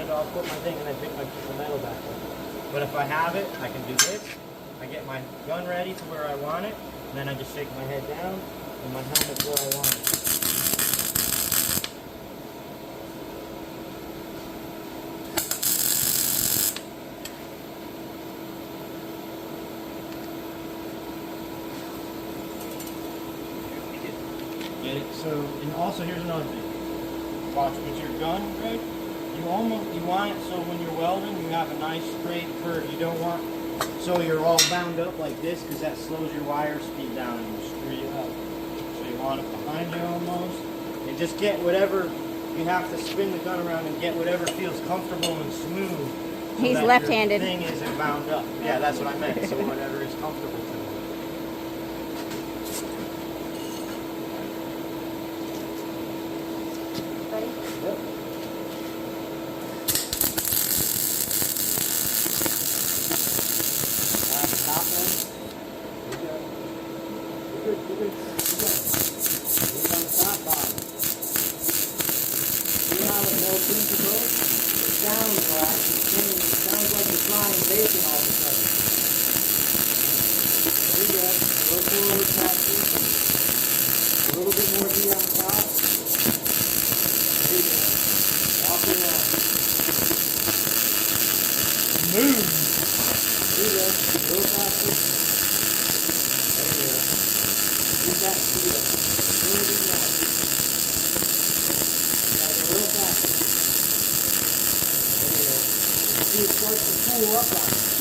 I'll put my thing and then pick my piece of metal back up. But if I have it, I can do this. I get my gun ready to where I want it, and then I just shake my head down, and my helmet's where I want it. Get it? So, and also here's another thing. Watch with your gun, right? You want it so when you're welding, you have a nice straight curve. You don't want so you're all bound up like this, because that slows your wire speed down and you screw you up. So you want it behind you almost, and just get whatever. You have to spin the gun around and get whatever feels comfortable and smooth. So He's that left-handed. Your thing isn't bound up. Yeah, that's what I meant. So whatever is comfortable to you. Yep. Top one. You're good. You're good. You're good. You're good. Look on the top bottom. See how it no seems to go? It sounds like it sounds like you're frying bacon all of a sudden. There you go. A little forward faster. A little bit more heat on the top. There you go. Walk it along. Move. There you go. A little faster. There you go. Use that speed up. A little bit more. You gotta go a little faster. There you go. See, it starts to pull up on you.